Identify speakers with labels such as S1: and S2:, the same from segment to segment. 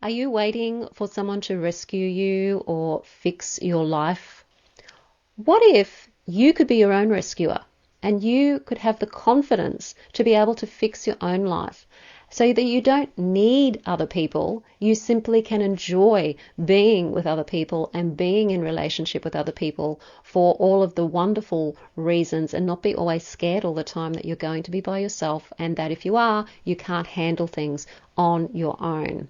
S1: Are you waiting for someone to rescue you or fix your life? What if you could be your own rescuer and you could have the confidence to be able to fix your own life so that you don't need other people, you simply can enjoy being with other people and being in relationship with other people for all of the wonderful reasons and not be always scared all the time that you're going to be by yourself and that if you are, you can't handle things on your own.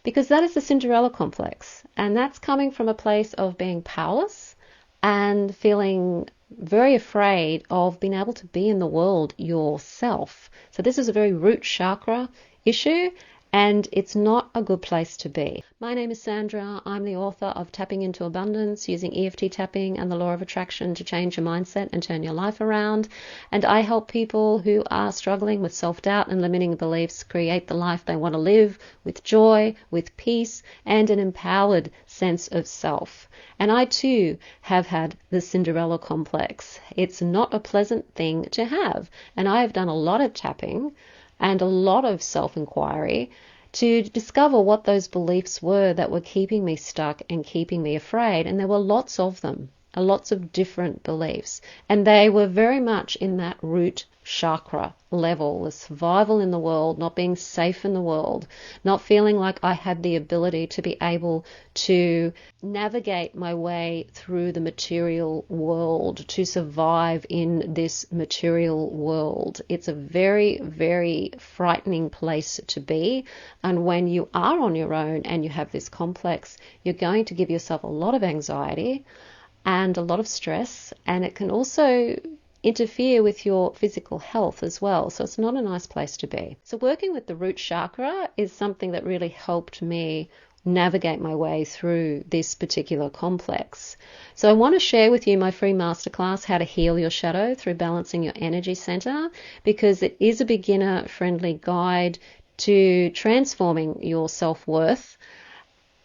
S1: Because that is the Cinderella complex, and that's coming from a place of being powerless and feeling very afraid of being able to be in the world yourself. So this is a very root chakra issue, and it's not a good place to be. My name is Sandra. I'm the author of Tapping into Abundance, using EFT tapping and the law of attraction to change your mindset and turn your life around. And I help people who are struggling with self-doubt and limiting beliefs create the life they want to live with joy, with peace, and an empowered sense of self. And I too have had the Cinderella complex. It's not a pleasant thing to have. And I have done a lot of tapping and a lot of self-inquiry to discover what those beliefs were that were keeping me stuck and keeping me afraid. And there were lots of them, lots of different beliefs. And they were very much in that root chakra level, the survival in the world, not being safe in the world, not feeling like I had the ability to be able to navigate my way through the material world, to survive in this material world. It's a very, very frightening place to be. And when you are on your own and you have this complex, you're going to give yourself a lot of anxiety and a lot of stress, and it can also interfere with your physical health as well. So it's not a nice place to be. So working with the root chakra is something that really helped me navigate my way through this particular complex. So I want to share with you my free masterclass, How to Heal Your Shadow Through Balancing Your Energy Center, because it is a beginner-friendly guide to transforming your self-worth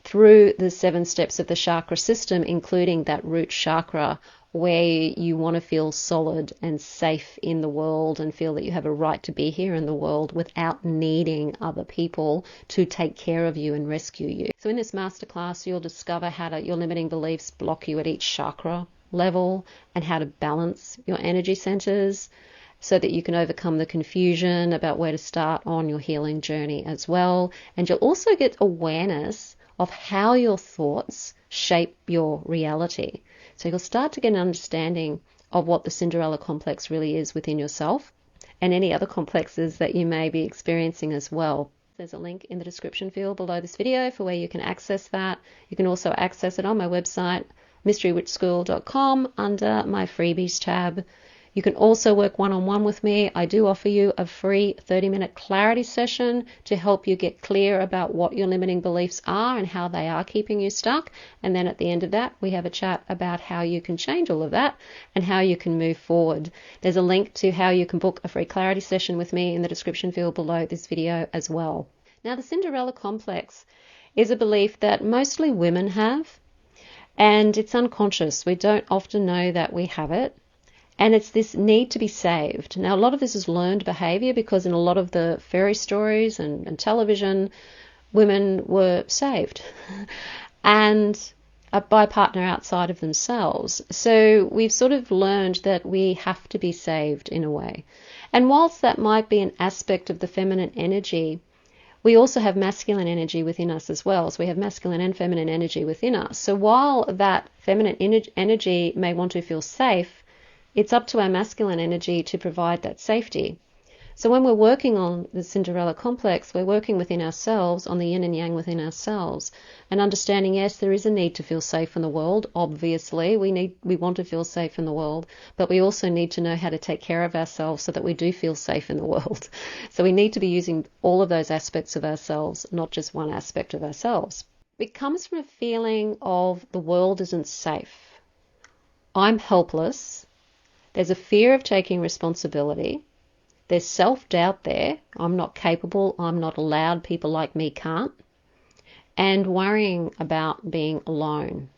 S1: through the 7 steps of the chakra system, including that root chakra, where you want to feel solid and safe in the world and feel that you have a right to be here in the world without needing other people to take care of you and rescue you. So in this masterclass, you'll discover how your limiting beliefs block you at each chakra level and how to balance your energy centers so that you can overcome the confusion about where to start on your healing journey as well. And you'll also get awareness of how your thoughts shape your reality. So you'll start to get an understanding of what the Cinderella complex really is within yourself and any other complexes that you may be experiencing as well. There's a link in the description field below this video for where you can access that. You can also access it on my website, mysterywitchschool.com, under my freebies tab. You can also work one-on-one with me. I do offer you a free 30-minute clarity session to help you get clear about what your limiting beliefs are and how they are keeping you stuck. And then at the end of that, we have a chat about how you can change all of that and how you can move forward. There's a link to how you can book a free clarity session with me in the description field below this video as well. Now, the Cinderella complex is a belief that mostly women have, and it's unconscious. We don't often know that we have it. And it's this need to be saved. Now, a lot of this is learned behavior because in a lot of the fairy stories and television, women were saved and by a partner outside of themselves. So we've sort of learned that we have to be saved in a way. And whilst that might be an aspect of the feminine energy, we also have masculine energy within us as well. So we have masculine and feminine energy within us. So while that feminine energy may want to feel safe, it's up to our masculine energy to provide that safety. So when we're working on the Cinderella complex, we're working within ourselves, on the yin and yang within ourselves, and understanding, yes, there is a need to feel safe in the world. Obviously, we want to feel safe in the world, but we also need to know how to take care of ourselves so that we do feel safe in the world. So we need to be using all of those aspects of ourselves, not just one aspect of ourselves. It comes from a feeling of the world isn't safe. I'm helpless. There's a fear of taking responsibility. There's self-doubt there. I'm not capable. I'm not allowed. People like me can't. And worrying about being alone.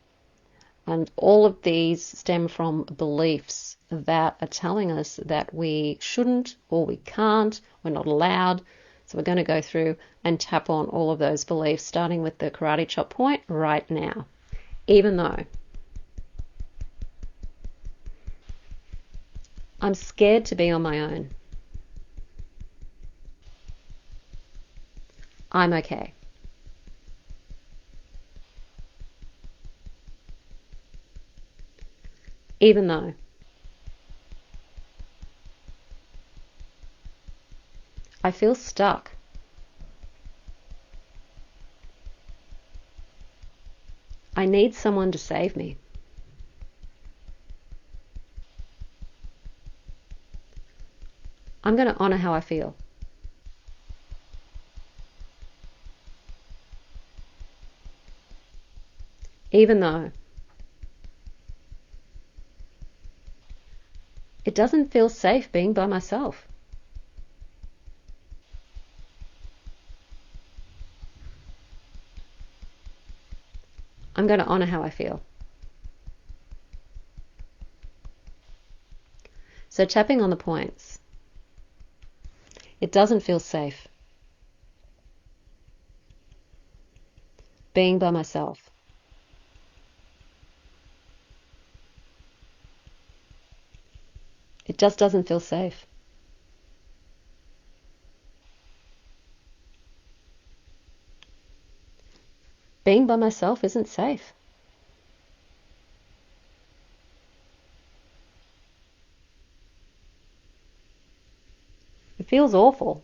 S1: And all of these stem from beliefs that are telling us that we shouldn't or we can't, we're not allowed. So we're going to go through and tap on all of those beliefs, starting with the karate chop point right now. Even though I'm scared to be on my own, I'm okay. Even though I feel stuck, I need someone to save me. I'm going to honor how I feel. Even though it doesn't feel safe being by myself. I'm going to honor how I feel. So tapping on the points. It doesn't feel safe being by myself. It just doesn't feel safe. Being by myself isn't safe. It feels awful.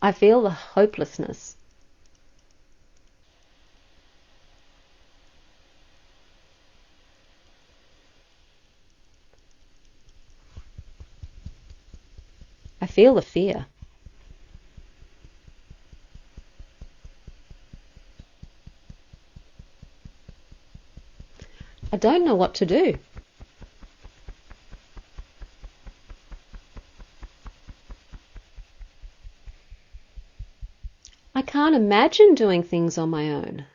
S1: I feel the hopelessness. I feel the fear. I don't know what to do. I can't imagine doing things on my own.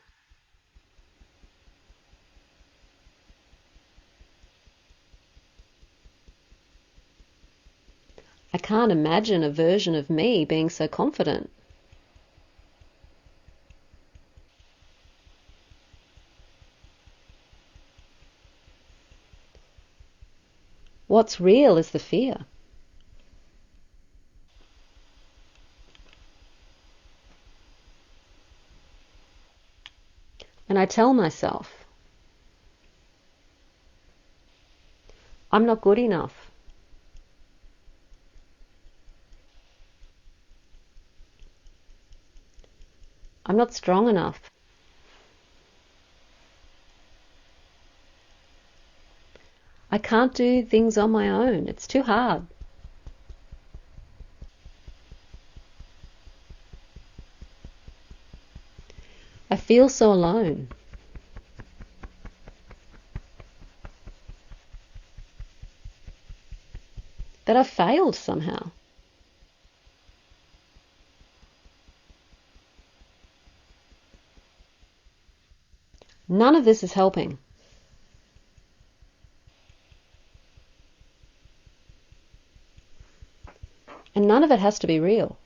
S1: I can't imagine a version of me being so confident. What's real is the fear. And I tell myself, I'm not good enough. I'm not strong enough. I can't do things on my own. It's too hard. I feel so alone. That I've failed somehow. None of this is helping. And none of it has to be real.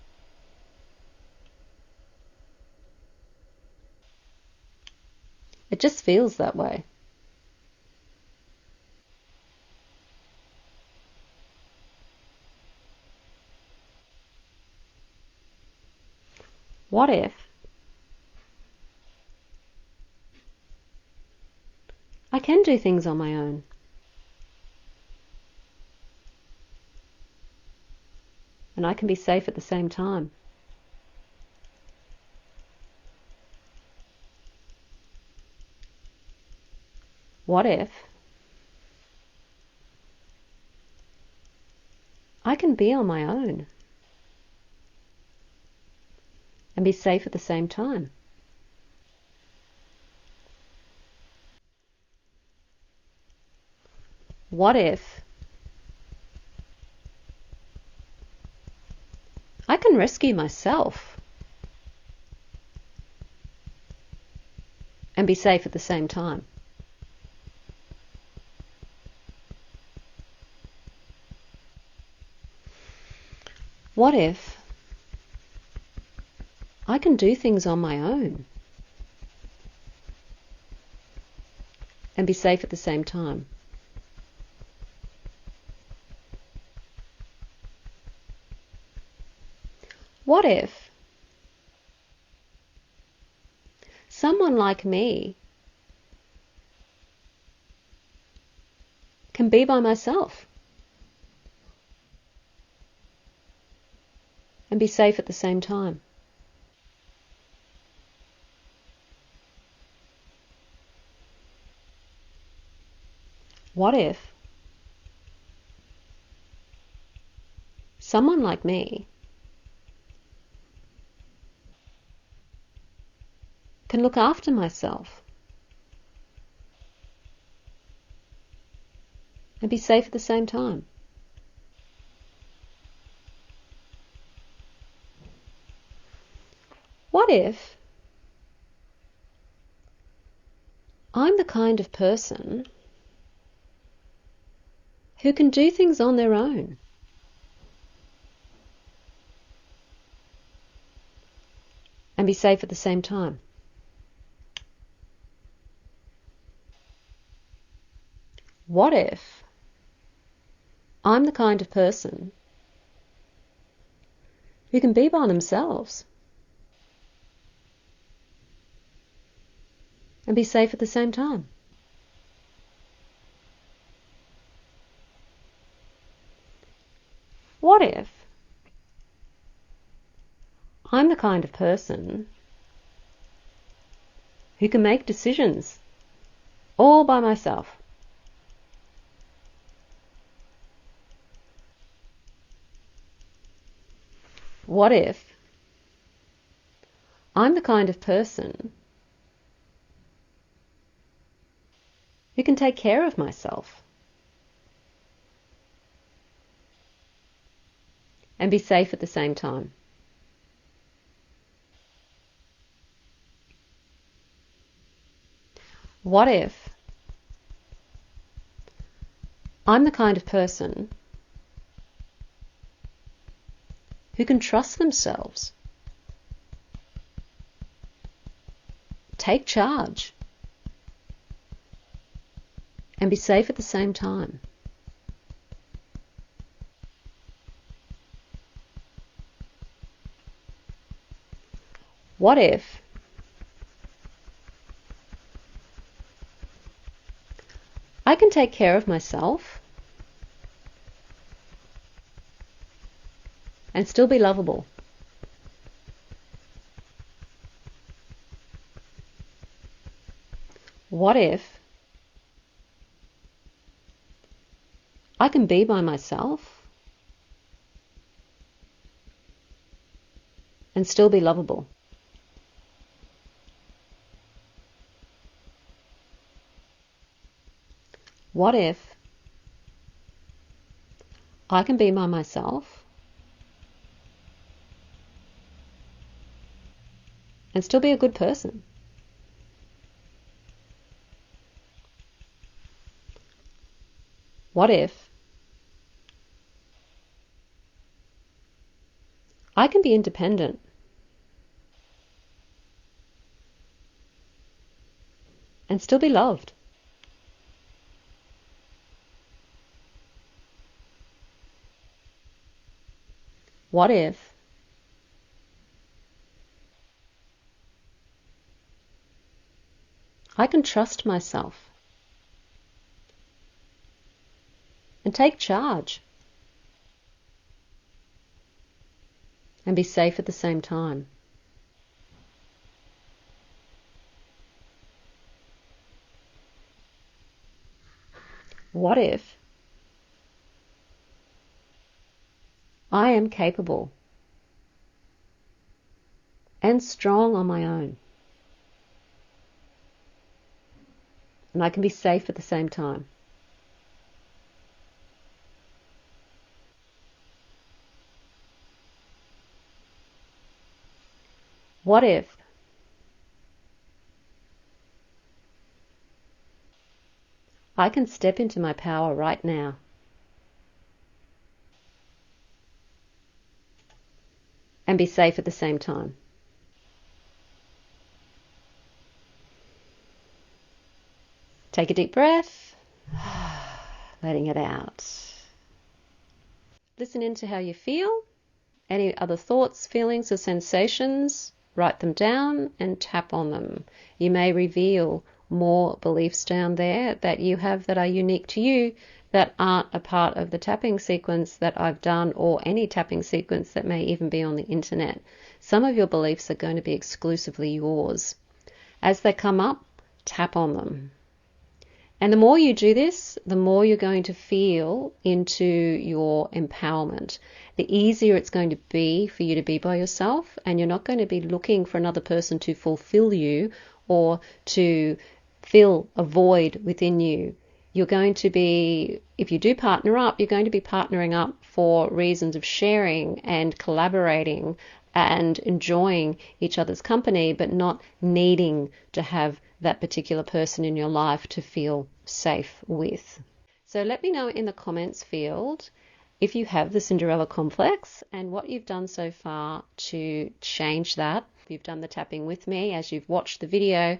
S1: It just feels that way. What if I can do things on my own? And I can be safe at the same time. What if I can be on my own and be safe at the same time? What if I can rescue myself and be safe at the same time? What if I can do things on my own and be safe at the same time? What if someone like me can be by myself and be safe at the same time? What if someone like me can look after myself and be safe at the same time? What if I'm the kind of person who can do things on their own and be safe at the same time? What if I'm the kind of person who can be by themselves and be safe at the same time? What if I'm the kind of person who can make decisions all by myself? What if I'm the kind of person who can take care of myself and be safe at the same time? What if I'm the kind of person who can trust themselves, take charge, and be safe at the same time? What if I can take care of myself and still be lovable? What if I can be by myself and still be lovable? What if I can be by myself and still be a good person? What if I can be independent and still be loved? What if I can trust myself and take charge and be safe at the same time? What if I am capable and strong on my own and I can be safe at the same time? What if I can step into my power right now and be safe at the same time. Take a deep breath, letting it out. Listen into how you feel. Any other thoughts, feelings, or sensations, write them down and tap on them. You may reveal more beliefs down there that you have that are unique to you that aren't a part of the tapping sequence that I've done, or any tapping sequence that may even be on the internet. Some of your beliefs are going to be exclusively yours. As they come up, tap on them. And the more you do this, the more you're going to feel into your empowerment. The easier it's going to be for you to be by yourself, and you're not going to be looking for another person to fulfill you or to fill a void within you. You're going to be, if you do partner up, you're going to be partnering up for reasons of sharing and collaborating and enjoying each other's company, but not needing to have that particular person in your life to feel safe with. So let me know in the comments field if you have the Cinderella Complex and what you've done so far to change that. If you've done the tapping with me as you've watched the video,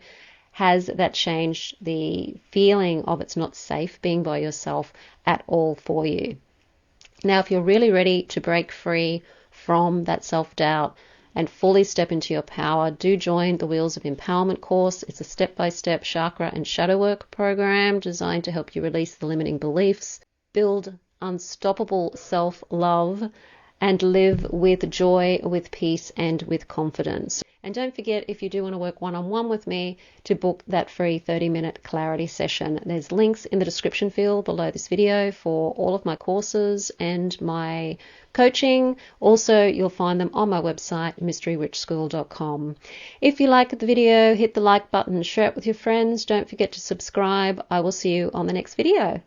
S1: has that changed the feeling of it's not safe being by yourself at all for you? Now, if you're really ready to break free from that self-doubt and fully step into your power, do join the Wheels of Empowerment course. It's a step-by-step chakra and shadow work program designed to help you release the limiting beliefs, build unstoppable self-love, and live with joy, with peace, and with confidence. And don't forget, if you do want to work one-on-one with me, to book that free 30-minute clarity session. There's links in the description field below this video for all of my courses and my coaching. Also, you'll find them on my website, mysterywitchschool.com. If you like the video, hit the like button, share it with your friends. Don't forget to subscribe. I will see you on the next video.